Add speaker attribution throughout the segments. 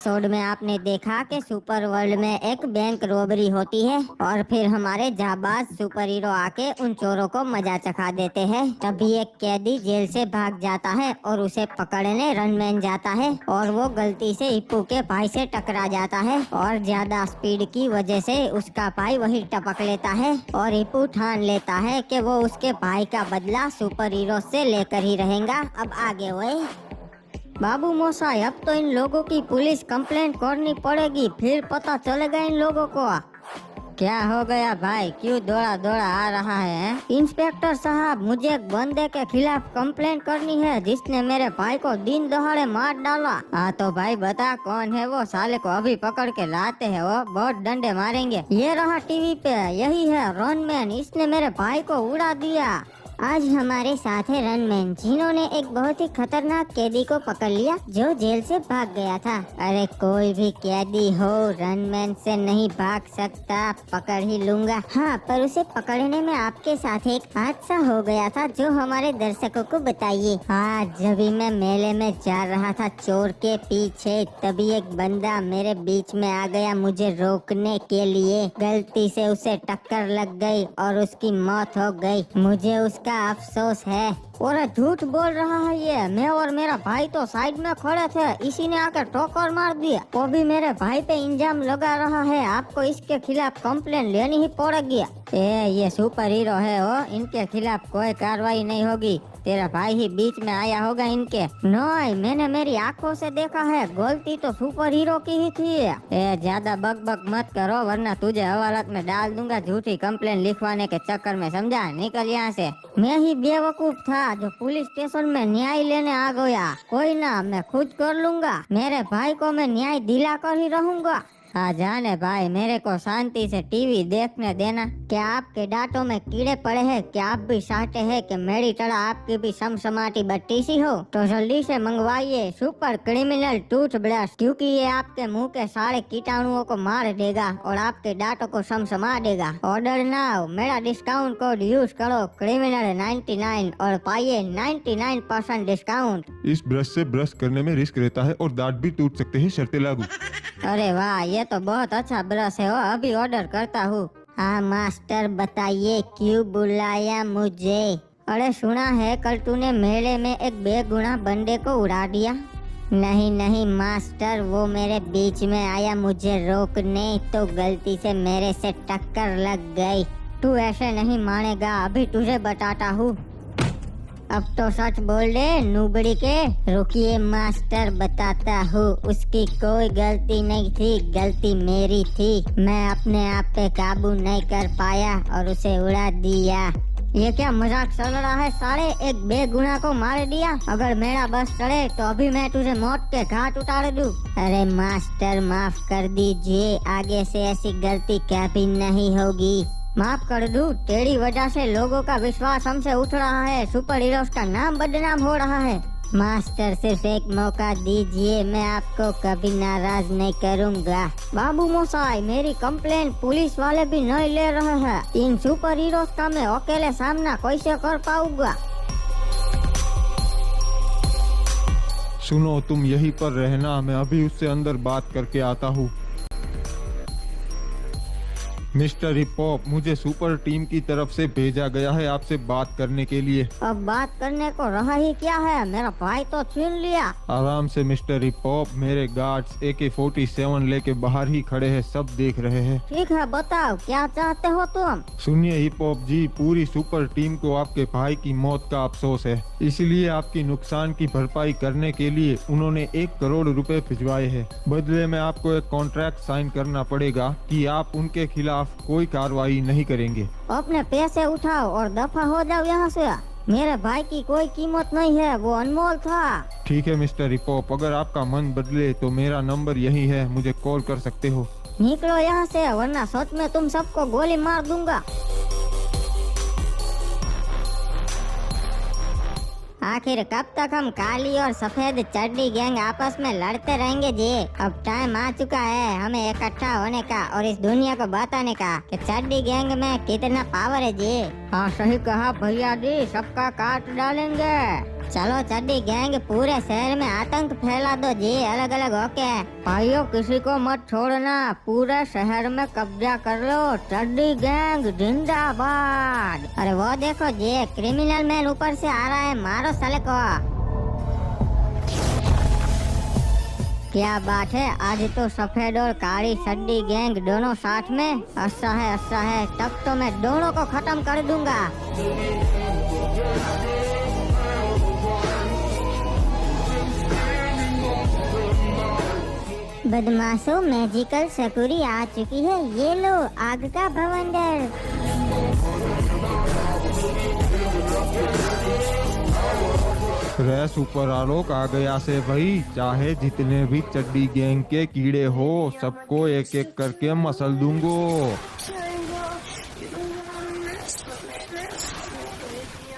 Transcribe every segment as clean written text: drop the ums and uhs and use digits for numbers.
Speaker 1: Episode में आपने देखा कि सुपर वर्ल्ड में एक बैंक रॉबरी होती है और फिर हमारे जाबाज सुपर हीरो आके उन चोरों को मजा चखा देते हैं। तभी एक कैदी जेल से भाग जाता है और उसे पकड़ने रनमैन जाता है और वो गलती से हिप्पू के भाई से टकरा जाता है और ज्यादा स्पीड की वजह से उसका भाई वही टपक लेता है और हिप्पू ठान लेता है कि वो उसके भाई का बदला सुपर हीरो से लेकर ही रहेगा। अब आगे वही बाबू मोसाई, अब तो इन लोगों की पुलिस कंप्लेंट करनी पड़ेगी, फिर पता चलेगा इन लोगों को। क्या हो गया भाई, क्यों दौड़ा दौड़ा आ रहा है? इंस्पेक्टर साहब, मुझे एक बंदे के खिलाफ कंप्लेंट करनी है जिसने मेरे भाई को दिन दहाड़े मार डाला। हाँ तो भाई बता कौन है वो, साले को अभी पकड़ के लाते हैं, वो बहुत डंडे मारेंगे। ये रहा टीवी पे, यही है रनमैन, इसने मेरे भाई को उड़ा दिया। आज हमारे साथ है रनमैन, जिन्होंने एक बहुत ही खतरनाक कैदी को पकड़ लिया जो जेल से भाग गया था। अरे कोई भी कैदी हो रनमैन से नहीं भाग सकता, पकड़ ही लूंगा। हाँ, पर उसे पकड़ने में आपके साथ एक हादसा हो गया था जो हमारे दर्शकों को बताइए। हाँ, जब भी मैं मेले में जा रहा था चोर के पीछे, तभी एक बंदा मेरे बीच में आ गया मुझे रोकने के लिए। गलती से उसे टक्कर लग गई और उसकी मौत हो गई। मुझे उसका अफसोस है। और झूठ बोल रहा है ये, मैं और मेरा भाई तो साइड में खड़े थे, इसी ने आकर ठोकर मार दिया। वो भी मेरे भाई पे इल्जाम लगा रहा है, आपको इसके खिलाफ कंप्लेंट लेनी ही पड़ेगी। ये सुपर हीरो है वो, इनके खिलाफ कोई कार्रवाई नहीं होगी। तेरा भाई ही बीच में आया होगा इनके। नहीं, मैंने मेरी आंखों से देखा है, गलती तो सुपर हीरो की ही थी। ज्यादा बक बक मत करो वरना तुझे हवालात में डाल दूंगा झूठी कंप्लेंट लिखवाने के चक्कर में, समझा? निकल यहाँ से। मैं ही बेवकूफ था जो पुलिस स्टेशन में न्याय लेने आ गया। कोई ना, मैं खुद कर लूंगा, मेरे भाई को मैं न्याय दिला कर ही रहूंगा। हाँ जाने भाई, मेरे को शांति से टीवी देखने देना। क्या आपके दांतों में कीड़े पड़े हैं? क्या आप भी चाहते हैं कि मेरी तरह आपकी भी समसमाटी बट्टी सी हो? तो जल्दी से मंगवाइए सुपर क्रिमिनल टूथब्रश, क्योंकि ये आपके मुंह के सारे कीटाणुओं को मार देगा और आपके दांतों को समसमा देगा। ऑर्डर नाउ, मेरा डिस्काउंट कोड यूज करो क्रिमिनल 99 और पाइए 99% डिस्काउंट।
Speaker 2: इस ब्रश से ब्रश करने में रिस्क रहता है और दांत भी टूट सकते हैं, शर्तें लागू।
Speaker 1: अरे वाह, ये तो बहुत अच्छा ब्रश है, वो अभी ऑर्डर करता हूँ। हाँ मास्टर, बताइए क्यों बुलाया मुझे? अरे सुना है कल तूने मेले में एक बेगुनाह बंदे को उड़ा दिया। नहीं नहीं मास्टर, वो मेरे बीच में आया मुझे रोकने, तो गलती से मेरे से टक्कर लग गई। तू ऐसे नहीं मानेगा, अभी तुझे बताता हूँ। अब तो सच बोल दे नूबड़ी के। रुकिए मास्टर, बताता हूँ। उसकी कोई गलती नहीं थी, गलती मेरी थी। मैं अपने आप पे काबू नहीं कर पाया और उसे उड़ा दिया। ये क्या मजाक चल रहा है साले? एक बेगुनाह को मार दिया। अगर मेरा बस चले तो अभी मैं तुझे मौत के घाट उतार दूं। अरे मास्टर माफ कर दीजिए, आगे से ऐसी गलती कभी नहीं होगी। माफ कर दूं? तेरी वजह से लोगों का विश्वास हमसे उठ रहा है, सुपर हीरोज का नाम बदनाम हो रहा है। मास्टर सिर्फ एक मौका दीजिए, मैं आपको कभी नाराज नहीं करूंगा। बाबू मोसाई, मेरी कंप्लेंट पुलिस वाले भी नहीं ले रहे हैं। इन सुपर हीरोज का मैं अकेले सामना कैसे कर पाऊंगा?
Speaker 2: सुनो, तुम यहीं पर रहना, मैं अभी उससे अंदर बात करके आता हूँ। मिस्टर हिप-हॉप, मुझे सुपर टीम की तरफ से भेजा गया है आपसे बात करने के लिए।
Speaker 1: अब बात करने को रहा ही क्या है, मेरा भाई तो छीन लिया।
Speaker 2: आराम से मिस्टर हिप-हॉप, मेरे गार्ड्स AK-47 लेके बाहर ही खड़े हैं, सब देख रहे हैं।
Speaker 1: ठीक है, बताओ क्या चाहते हो तुम?
Speaker 2: सुनिए हिप-हॉप जी, पूरी सुपर टीम को आपके भाई की मौत का अफसोस है, इसलिए आपकी नुकसान की भरपाई करने के लिए उन्होंने 1 करोड़ रुपए भिजवाए हैं। बदले में आपको एक कॉन्ट्रैक्ट साइन करना पड़ेगा कि आप उनके खिलाफ कोई कार्रवाई नहीं करेंगे।
Speaker 1: अपने पैसे उठाओ और दफा हो जाओ यहाँ से। मेरे भाई की कोई कीमत नहीं है, वो अनमोल था।
Speaker 2: ठीक है मिस्टर हिप-हॉप, अगर आपका मन बदले तो मेरा नंबर यही है, मुझे कॉल कर सकते हो।
Speaker 1: निकलो यहाँ से वरना सच में तुम सबको गोली मार दूंगा। आखिर कब तक हम काली और सफेद चड्डी गैंग आपस में लड़ते रहेंगे जी? अब टाइम आ चुका है हमें इकट्ठा होने का और इस दुनिया को बताने का कि चड्डी गैंग में कितना पावर है जी। हाँ सही कहा भैया जी, सबका काट डालेंगे। चलो चड्डी गैंग पूरे शहर में आतंक फैला दो जी, अलग अलग होके।
Speaker 3: भाइयों किसी को मत छोड़ना, पूरे शहर में कब्जा कर लो। चड्डी गैंग जिंदाबाद।
Speaker 1: अरे वो देखो जी, क्रिमिनल मैन ऊपर से आ रहा है, मारो साले को। क्या बात है, आज तो सफेद और काली चड्डी गैंग दोनों साथ में। अच्छा है, तब तो मैं दोनों को खत्म कर दूंगा। बदमाशों, मैजिकल सकुरी आ चुकी है, ये लो आग का भवंडर।
Speaker 2: रे सुपर आलोक आ गया से भाई, चाहे जितने भी चड्डी गैंग के कीड़े हो सबको एक एक करके मसल दूंगो।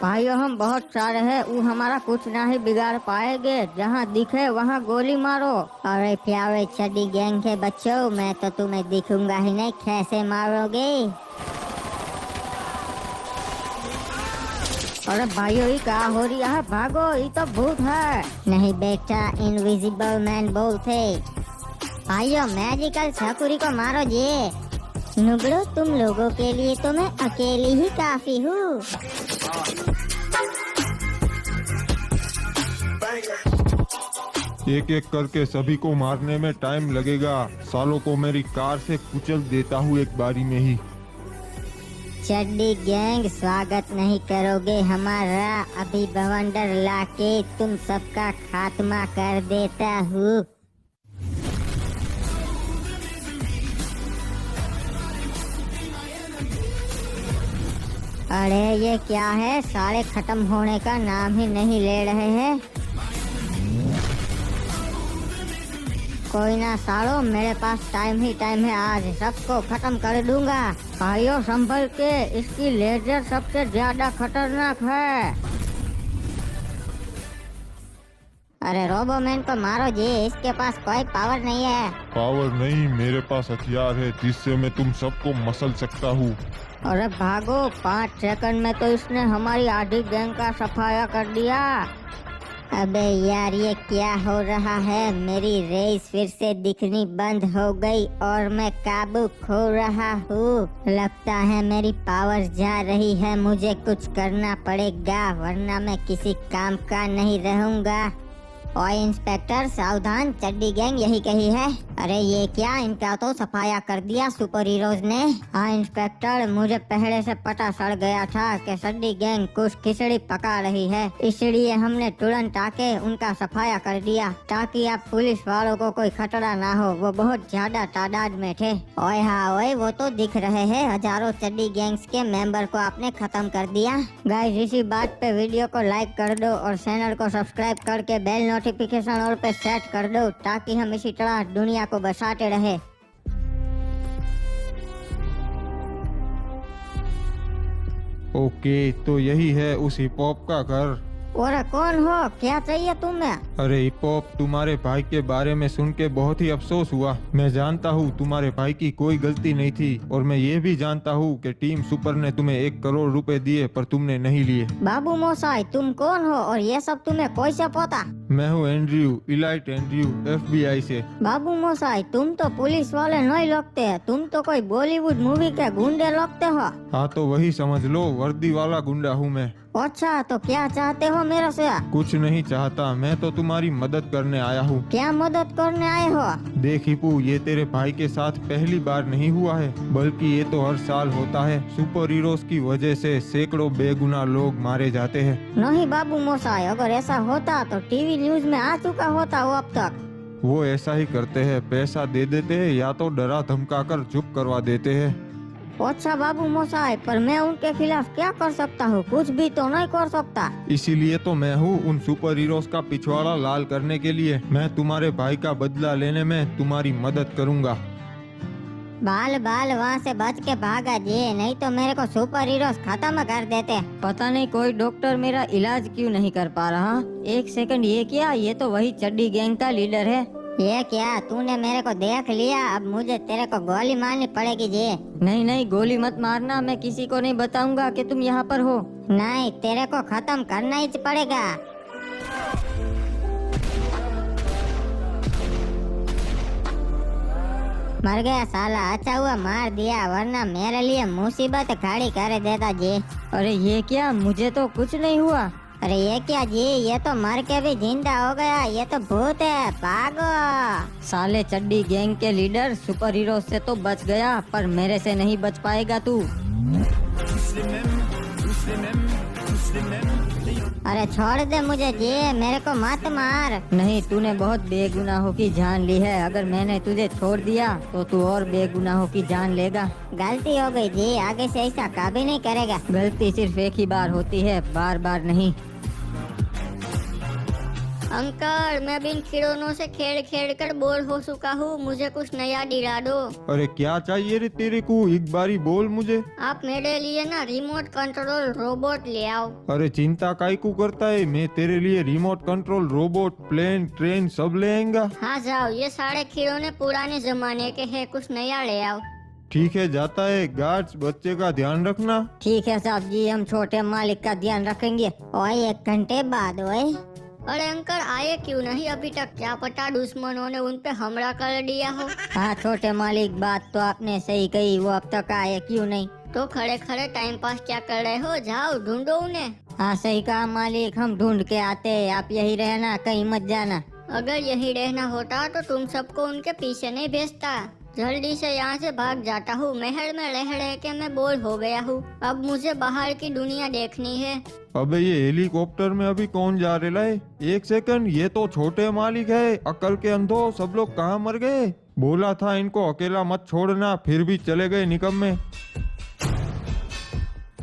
Speaker 3: भाइयों हम बहुत सारे हैं, वो हमारा कुछ नहीं बिगाड़ पाएंगे। जहाँ दिखे वहाँ गोली मारो।
Speaker 1: अरे प्यारे चड्डी गैंग के बच्चों, मैं तो तुम्हें दिखूंगा ही नहीं, कैसे मारोगे।
Speaker 3: अरे भाइयों ये क्या हो रही है, भागो, ये तो भूत है।
Speaker 1: नहीं बेटा, इनविजिबल मैन बोलते। भाइयों मैजिकल सकुरी को मारो जी। नुबड़ो, तुम लोगों के लिए तो मैं अकेली ही काफी हूँ।
Speaker 2: एक एक करके सभी को मारने में टाइम लगेगा। सालों को मेरी कार से कुचल देता हूँ एक बारी में ही।
Speaker 1: चड्डी गैंग स्वागत नहीं करोगे हमारा, अभी भवंडर लाके तुम सबका खात्मा कर देता हूँ। अरे ये क्या है, सारे खत्म होने का नाम ही नहीं ले रहे हैं। कोई ना सालो, मेरे पास टाइम ही टाइम है, आज सबको खत्म कर दूंगा।
Speaker 3: भाइयों संभल के, इसकी लेजर सबसे ज्यादा खतरनाक है।
Speaker 1: अरे रोबोमैन को मारो जी, इसके पास कोई पावर नहीं है।
Speaker 2: पावर नहीं, मेरे पास हथियार है जिससे मैं तुम सबको मसल सकता हूँ।
Speaker 3: अरे भागो, 5 सेकंड में तो इसने हमारी आधी गैंग का सफाया कर दिया।
Speaker 1: अबे यार, ये क्या हो रहा है, मेरी रेस फिर से दिखनी बंद हो गई और मैं काबू खो रहा हूँ। लगता है मेरी पावर जा रही है, मुझे कुछ करना पड़ेगा वरना मैं किसी काम का नहीं रहूँगा। ओए इंस्पेक्टर सावधान, चड्डी गैंग यही कही है। अरे ये क्या, इनका तो सफाया कर दिया सुपर हीरोज ने।
Speaker 3: हाँ इंस्पेक्टर, मुझे पहले से पता चल गया था कि चड्डी गैंग कुछ खिचड़ी पका रही है, इसलिए हमने तुरंत आके उनका सफाया कर दिया ताकि आप पुलिस वालों को कोई खतरा ना हो। वो बहुत ज्यादा तादाद में थे।
Speaker 1: ओए हाँ ओए, वो तो दिख रहे हैं, हजारों चड्डी गैंग्स के मेंबर को आपने खत्म कर दिया।
Speaker 3: गाइस इसी बात पे वीडियो को लाइक कर दो और चैनल को सब्सक्राइब करके बेल नोटिफिकेशन और पे सेट कर दो ताकि हम इसी तरह दुनिया को बचाते रहे।
Speaker 2: ओके, तो यही है उस हिप हॉप का घर।
Speaker 3: और कौन हो, क्या चाहिए तुम्हें?
Speaker 2: अरे हिप हॉप, तुम्हारे भाई के बारे में सुन के बहुत ही अफसोस हुआ। मैं जानता हूँ तुम्हारे भाई की कोई गलती नहीं थी और मैं ये भी जानता हूँ कि टीम सुपर ने तुम्हें 1 करोड़ रुपए दिए पर तुमने नहीं लिए।
Speaker 3: बाबू मोसाई, तुम कौन हो और ये सब तुम्हें कोई से पता?
Speaker 2: मैं हूँ एंड्रयू, इलाइट एंड्रयू, FBI से।
Speaker 3: बाबू मोसाई, तुम तो पुलिस वाले नहीं लगते, तुम तो कोई बॉलीवुड मूवी के गुंडे लगते हो।
Speaker 2: हाँ तो वही समझ लो, वर्दी वाला गुंडा हूँ मैं।
Speaker 3: अच्छा, तो क्या चाहते हो मेरे से?
Speaker 2: कुछ नहीं चाहता, मैं तो तुम्हारी मदद करने आया हूँ।
Speaker 3: क्या मदद करने आए हो?
Speaker 2: देख हिपू, ये तेरे भाई के साथ पहली बार नहीं हुआ है, बल्कि ये तो हर साल होता है। सुपर हीरोज की वजह से सैकड़ों बेगुनाह लोग मारे जाते हैं।
Speaker 3: नहीं बाबू मोसाई, अगर ऐसा होता तो टीवी न्यूज में आ चुका होता वो अब तक।
Speaker 2: वो ऐसा ही करते हैं, पैसा दे देते हैं या तो डरा धमका कर चुप करवा देते हैं।
Speaker 3: अच्छा बाबू मोसाई, पर मैं उनके खिलाफ क्या कर सकता हूँ? कुछ भी तो नहीं कर सकता।
Speaker 2: इसीलिए तो मैं हूँ उन सुपर हीरोज का पिछवाड़ा लाल करने के लिए। मैं तुम्हारे भाई का बदला लेने में तुम्हारी मदद करूँगा।
Speaker 1: बाल बाल वहाँ से बच के भागा जी, नहीं तो मेरे को सुपर हीरोज खत्म कर देते।
Speaker 3: पता नहीं कोई डॉक्टर मेरा इलाज क्यों नहीं कर पा रहा। 1 सेकंड, ये क्या, ये तो वही चड्डी गैंग का लीडर है।
Speaker 1: ये क्या, तूने मेरे को देख लिया, अब मुझे तेरे को गोली मारनी पड़ेगी जी।
Speaker 3: नहीं नहीं, गोली मत मारना, मैं किसी को नहीं बताऊंगा कि तुम यहाँ पर हो।
Speaker 1: नहीं, तेरे को खत्म करना ही पड़ेगा। मर गया साला, अच्छा हुआ मार दिया, वरना मेरे लिए मुसीबत खड़ी कर देता जी।
Speaker 3: अरे ये क्या, मुझे तो कुछ नहीं हुआ।
Speaker 1: अरे ये क्या जी, ये तो मर के भी जिंदा हो गया, ये तो भूत है, भागो।
Speaker 3: साले चड्डी गैंग के लीडर सुपर हीरो से तो बच गया, पर मेरे से नहीं बच पाएगा तू।
Speaker 1: अरे छोड़ दे मुझे जी, मेरे को मत मार।
Speaker 3: नहीं, तूने बहुत बेगुनाहों की जान ली है, अगर मैंने तुझे छोड़ दिया तो तू और बेगुनाहों की जान लेगा।
Speaker 1: गलती हो गई जी, आगे से ऐसा कभी नहीं करेगा।
Speaker 3: गलती सिर्फ एक ही बार होती है, बार बार नहीं।
Speaker 4: अंकल, मैं भी इन खिलौनों से खेल खेल कर बोर हो चुका हूँ, मुझे कुछ नया दिला दो।
Speaker 2: अरे क्या चाहिए रे तेरे को, एक बारी बोल मुझे।
Speaker 4: आप मेरे लिए ना रिमोट कंट्रोल रोबोट ले आओ।
Speaker 2: अरे चिंता काहे को करता है, मैं तेरे लिए remote control robot, plane, train सब ले आएगा।
Speaker 4: हाँ जाओ, ये सारे खिलौने पुराने जमाने के हैं, कुछ नया ले आओ।
Speaker 2: ठीक है, जाता है। गार्ड्स, बच्चे का ध्यान रखना।
Speaker 3: ठीक है साहब जी, हम छोटे मालिक का ध्यान रखेंगे।
Speaker 1: ओए 1 घंटे बाद ओए।
Speaker 4: अरे अंकल, आए क्यों नहीं अभी तक? क्या पता दुश्मनों ने उन पे हमला कर दिया हो।
Speaker 3: हाँ छोटे मालिक, बात तो आपने सही कही, वो अब तक आए क्यों नहीं।
Speaker 4: तो खड़े खड़े टाइम पास क्या कर रहे हो, जाओ ढूंढो उन्हें।
Speaker 3: हाँ सही कहा मालिक, हम ढूंढ के आते हैं, आप यही रहना, कहीं मत जाना।
Speaker 4: अगर यही रहना होता तो तुम सबको उनके पीछे नहीं भेजता। जल्दी से यहाँ से भाग जाता हूँ, महल में रह रह के मैं बोर हो गया हूँ, अब मुझे बाहर की दुनिया देखनी है।
Speaker 2: अबे ये हेलीकॉप्टर में अभी कौन जा रहा है? 1 सेकंड, ये तो छोटे मालिक है। अकल के अंधो, सब लोग कहाँ मर गए? बोला था इनको अकेला मत छोड़ना, फिर भी चले गए निकम्मे।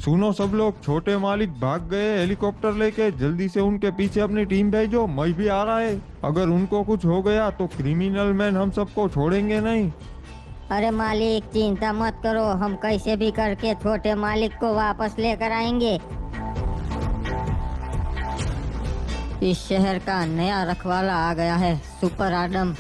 Speaker 2: सुनो सब लोग, छोटे मालिक भाग गए हेलीकॉप्टर लेके, जल्दी से उनके पीछे अपनी टीम भेजो, मैं भी आ रहा है। अगर उनको कुछ हो गया तो क्रिमिनल मैन हम सबको छोड़ेंगे नहीं।
Speaker 3: अरे मालिक चिंता मत करो, हम कैसे भी करके छोटे मालिक को वापस लेकर आएंगे। इस शहर का नया रखवाला आ गया है, सुपर आदम।